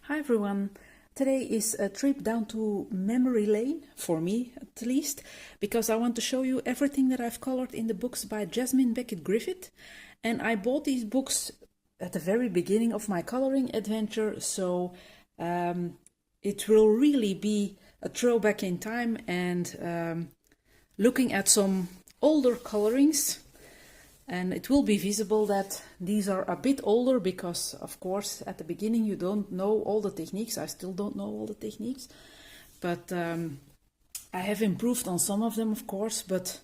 Hi everyone. Today is a trip down to memory lane, for me at least, because I want to show you everything that I've colored in the books by Jasmine Becket-Griffith. And I bought these books at the very beginning of my coloring adventure, so it will really be a throwback in time and looking at some older colorings. And it will be visible that these are a bit older because, of course, at the beginning you don't know all the techniques. I still don't know all the techniques. But I have improved on some of them, of course. But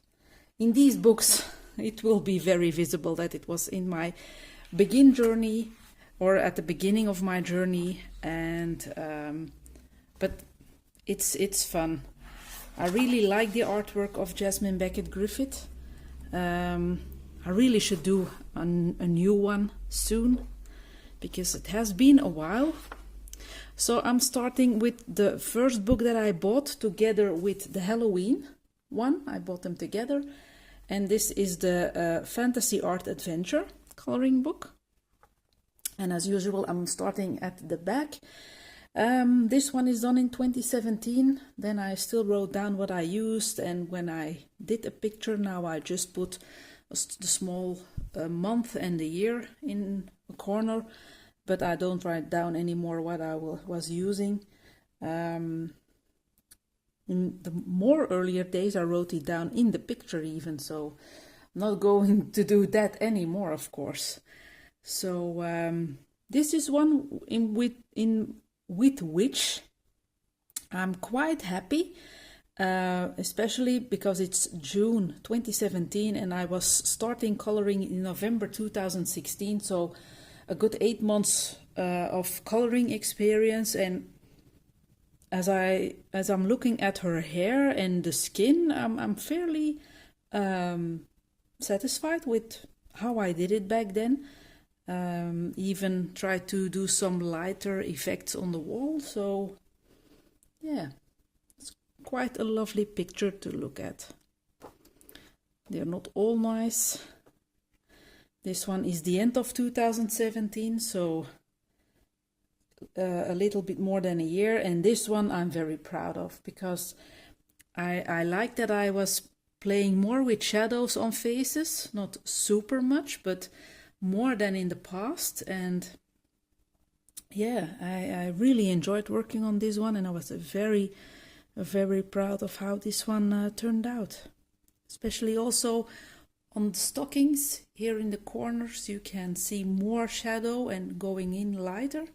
in these books, it will be very visible that it was in my begin journey or at the beginning of my journey. And but it's fun. I really like the artwork of Jasmine Becket-Griffith. I really should do a new one soon because it has been a while. So I'm starting with the first book that I bought together with the Halloween one. I bought them together. And this is the Fantasy Art Adventure coloring book. And as usual, I'm starting at the back. This one is done in 2017. Then I still wrote down what I used. And when I did a picture, now I just put the small month and the year in a corner, but I don't write down anymore what I was using. In the more earlier days I wrote it down in the picture even, so I'm not going to do that anymore, of course. So this is one with which I'm quite happy. Especially because it's June 2017 and I was starting coloring in November 2016, so a good 8 months of coloring experience. And as I'm looking at her hair and the skin, I'm fairly satisfied with how I did it back then. Even tried to do some lighter effects on the wall, so yeah. Quite a lovely picture to look at. They're not all nice. This one is the end of 2017, so a little bit more than a year. And this one I'm very proud of because I like that I was playing more with shadows on faces, not super much, but more than in the past. And yeah, I really enjoyed working on this one, and I was very proud of how this one turned out. Especially also on the stockings, here in the corners you can see more shadow and going in lighter.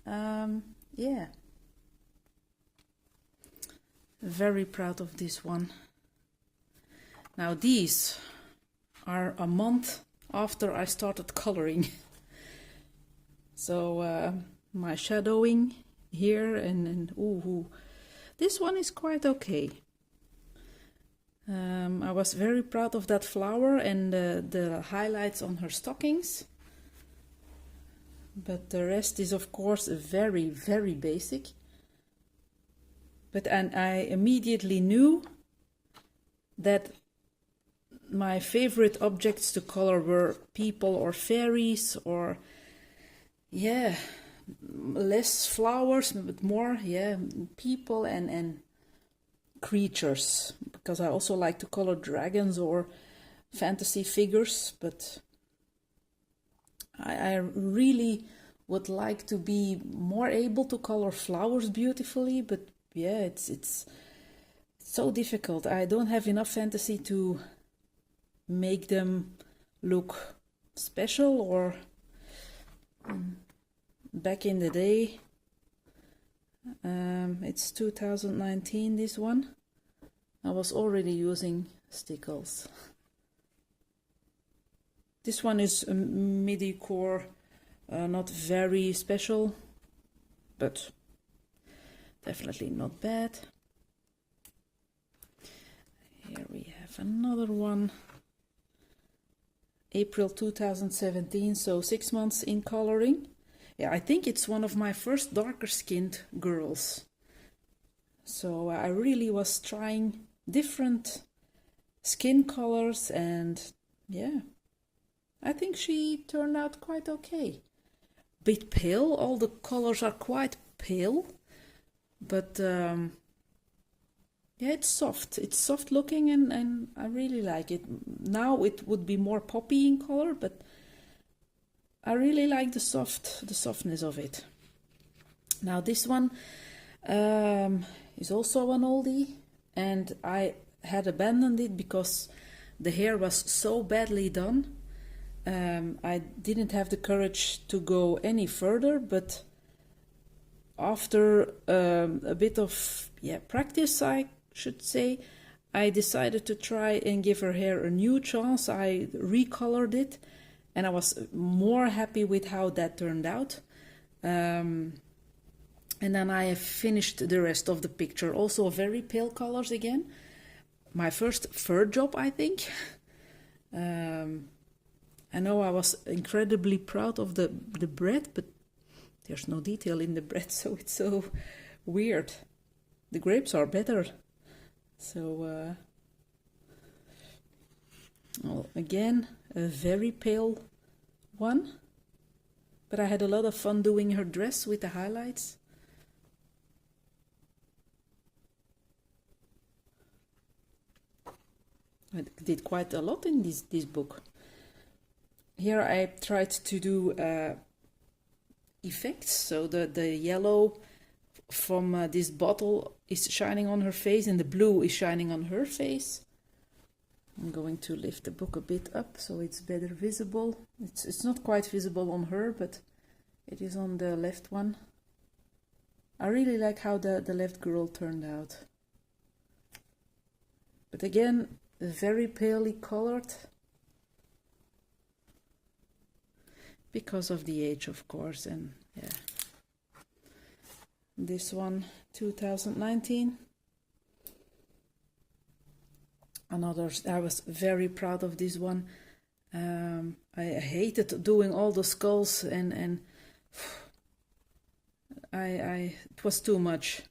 Yeah, very proud of this one. Now these are a month after I started coloring. So my shadowing here and ooh, this one is quite okay. I was very proud of that flower and the highlights on her stockings. But the rest is of course very basic. But I immediately knew that my favorite objects to color were people or fairies or yeah, less flowers, but more, yeah, people and creatures, because I also like to color dragons or fantasy figures, but I really would like to be more able to color flowers beautifully, but yeah, it's so difficult. I don't have enough fantasy to make them look special or back in the day. It's 2019, this one. I was already using stickles. This one is a midi core, not very special, but definitely not bad. Here we have another one. April 2017, so 6 months in coloring. Yeah, I think it's one of my first darker skinned girls. So I really was trying different skin colors and yeah, I think she turned out quite okay. bit pale. All the colors are quite pale, but yeah, it's soft. It's soft looking, and I really like it. Now it would be more poppy in color, but I really like the softness of it. Now this one is also an oldie, and I had abandoned it because the hair was so badly done. I didn't have the courage to go any further, but after a bit of practice, I should say, I decided to try and give her hair a new chance. I recolored it, and I was more happy with how that turned out. And then I have finished the rest of the picture. Also very pale colors again. My first fur job, I think. I know I was incredibly proud of the bread, but there's no detail in the bread, so it's so weird. The grapes are better. So, well, again, a very pale one. But I had a lot of fun doing her dress with the highlights. I did quite a lot in this book. Here I tried to do effects, so the yellow from this bottle is shining on her face and the blue is shining on her face. I'm going to lift the book a bit up so it's better visible. It's not quite visible on her, but it is on the left one. I really like how the left girl turned out. But again, very palely colored. Because of the age, of course, and yeah. This one, 2019. Another, I was very proud of this one. I hated doing all the skulls, and it was too much.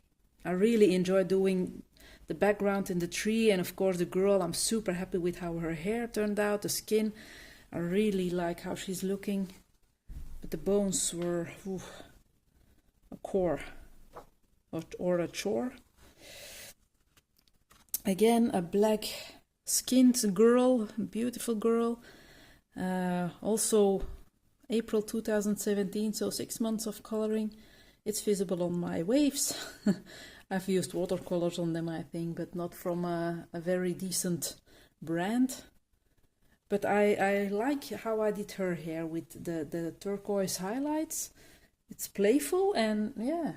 I really enjoyed doing the background in the tree, and of course the girl. I'm super happy with how her hair turned out, the skin. I really like how she's looking. But the bones were a core or a chore. Again, a black skinned girl, beautiful girl. Also April 2017, so 6 months of coloring. It's visible on my waves. I've used watercolors on them, I think, but not from a very decent brand. But I like how I did her hair with the turquoise highlights. It's playful and yeah.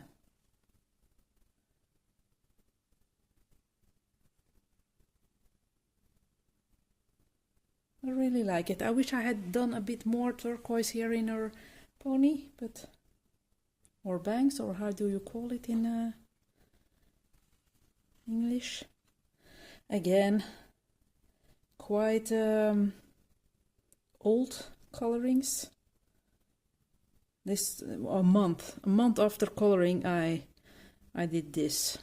I really like it. I wish I had done a bit more turquoise here in her pony, but or bangs, or how do you call it in English? Again, quite old colorings. This a month after coloring, I did this.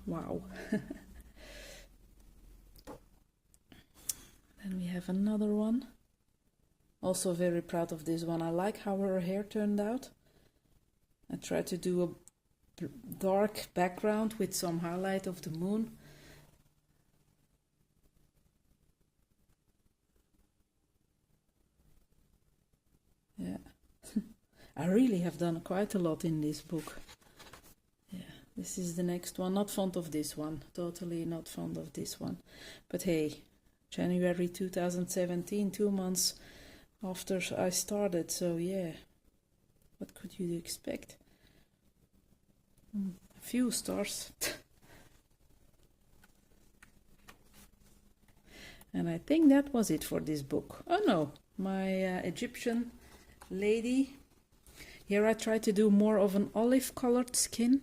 Wow. Then we have another one. Also very proud of this one. I like how her hair turned out. I tried to do a dark background with some highlight of the moon. Yeah. I really have done quite a lot in this book. Yeah, this is the next one. Not fond of this one. Totally not fond of this one. But hey, January 2017, 2 months after I started, so yeah. What could you expect? A few stars. And I think that was it for this book. Oh no, my Egyptian lady. Here I try to do more of an olive colored skin.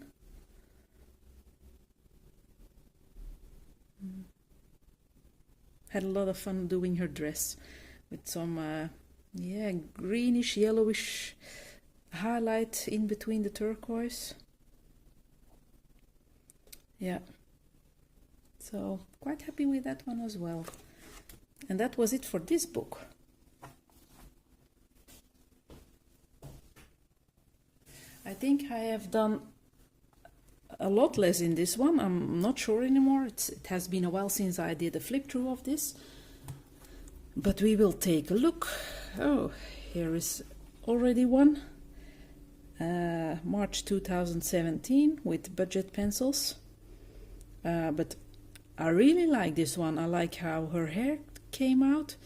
Had a lot of fun doing her dress with some greenish, yellowish highlight in between the turquoise. Yeah, so quite happy with that one as well. And that was it for this book. I think I have done a lot less in this one. I'm not sure anymore. It has been a while since I did a flip through of this. But we will take a look. Oh, here is already one. March 2017 with budget pencils. But I really like this one. I like how her hair came out.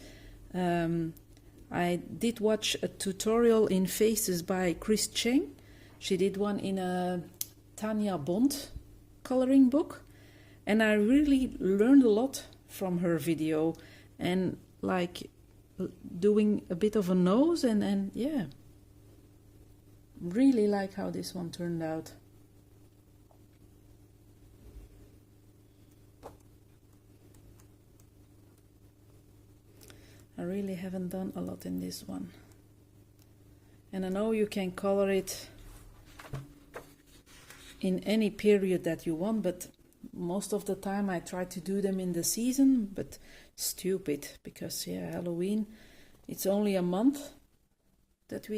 I did watch a tutorial in Faces by Chris Cheng. She did one in a Tanya Bond coloring book. And I really learned a lot from her video. And like doing a bit of a nose and yeah. Really like how this one turned out. I really haven't done a lot in this one. And I know you can color it in any period that you want, but most of the time I try to do them in the season, but stupid, because yeah, Halloween, it's only a month that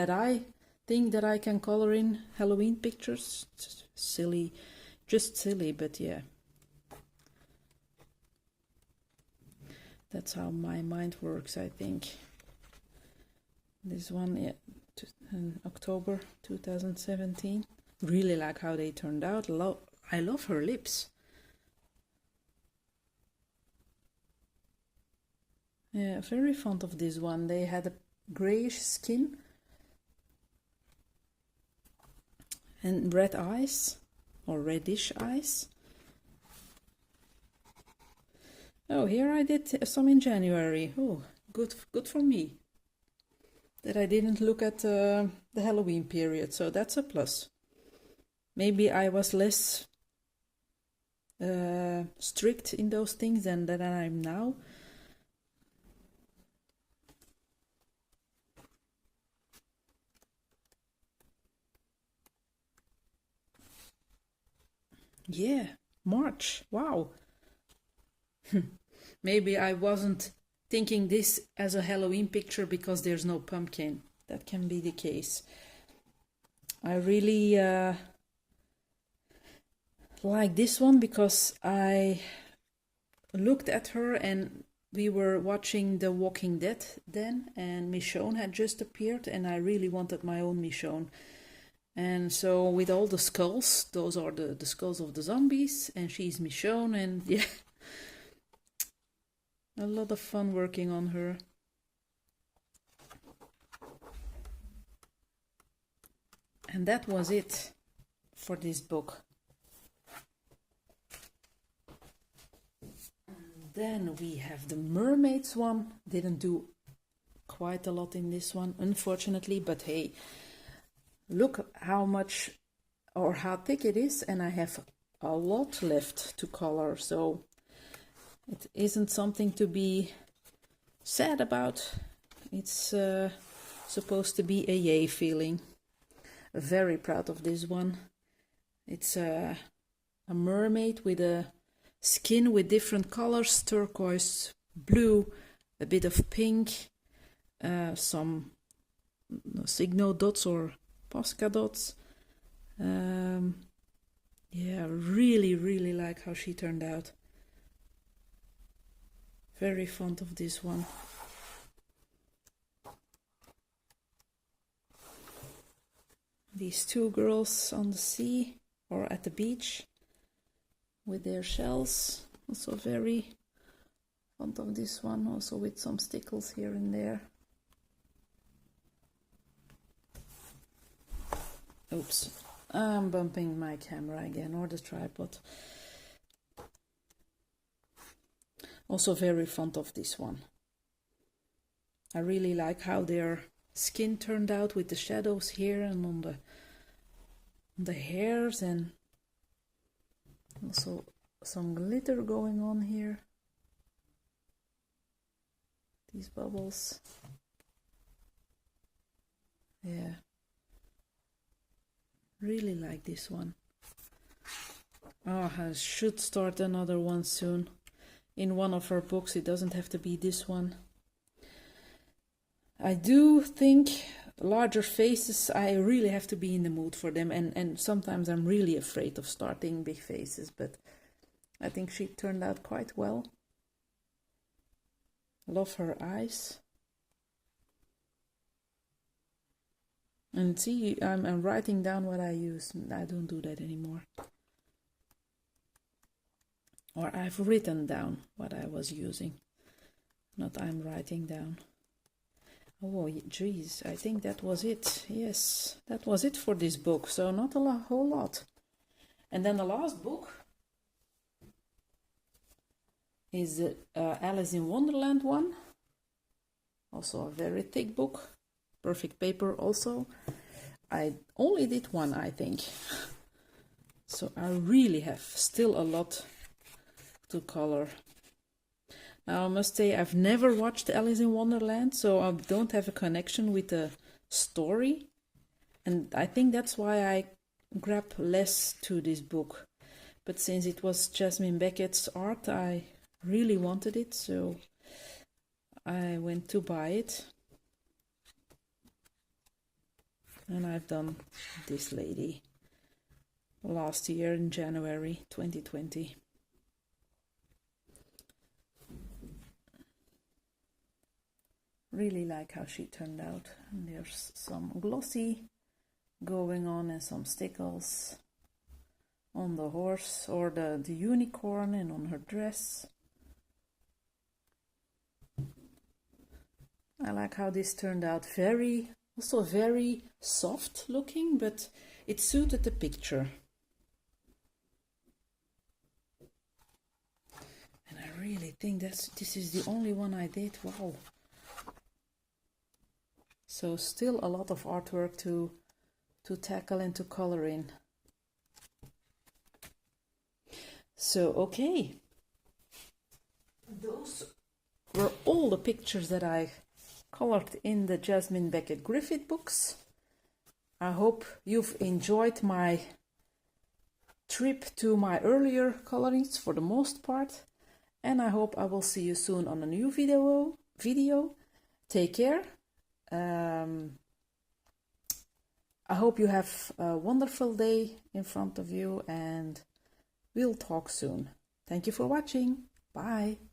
I think that I can color in Halloween pictures. Just silly, but yeah. That's how my mind works, I think. This one, yeah, in October 2017. Really like how they turned out. I love her lips. Yeah, very fond of this one. They had a grayish skin and red eyes, or reddish eyes. Oh, here I did some in January. Oh, good for me. That I didn't look at the Halloween period, so that's a plus. Maybe I was less strict in those things than I'm now. Yeah, March. Wow. Maybe I wasn't thinking this as a Halloween picture because there's no pumpkin. That can be the case. I really like this one because I looked at her and we were watching The Walking Dead then, and Michonne had just appeared and I really wanted my own Michonne. And so with all the skulls, those are the skulls of the zombies, and she's Michonne, and yeah, a lot of fun working on her. And that was it for this book. And then we have the Mermaids one. Didn't do quite a lot in this one, unfortunately, but hey, look how much or how thick it is, and I have a lot left to color, so it isn't something to be sad about. It's supposed to be a yay feeling. Very proud of this one. It's a mermaid with a skin with different colors, turquoise, blue, a bit of pink, some Signo dots or Posca dots. Yeah, really like how she turned out. Very fond of this one. These two girls on the sea or at the beach with their shells. Also very fond of this one, also with some stickles here and there. Oops, I'm bumping my camera again, or the tripod. Also very fond of this one. I really like how their skin turned out with the shadows here and on the hairs, and also some glitter going on here. These bubbles. Yeah. Really like this one. Oh, I should start another one soon. In one of her books, it doesn't have to be this one. I do think The larger faces, I really have to be in the mood for them, and sometimes I'm really afraid of starting big faces, but I think she turned out quite well. Love her eyes. And see, I'm writing down what I use. I don't do that anymore. Or I've written down what I was using. Not I'm writing down. Oh, geez, I think that was it. Yes, that was it for this book. So not a whole lot. And then the last book is the Alice in Wonderland one. Also a very thick book. Perfect paper also. I only did one, I think. So I really have still a lot to color. Now I must say I've never watched Alice in Wonderland, so I don't have a connection with the story. And I think that's why I grab less to this book. But since it was Jasmine Beckett's art, I really wanted it, so I went to buy it. And I've done this lady last year in January 2020. Really like how she turned out. And there's some glossy going on and some stickles on the horse or the unicorn and on her dress. I like how this turned out. Also very soft looking, but it suited the picture. And I really think this is the only one I did. Wow. So still a lot of artwork to tackle and to color in. So okay. Those were all the pictures that I colored in the Jasmine Becket-Griffith books. I hope you've enjoyed my trip to my earlier colorings for the most part, and I hope I will see you soon on a new video. Take care. I hope you have a wonderful day in front of you, and we'll talk soon. Thank you for watching. Bye.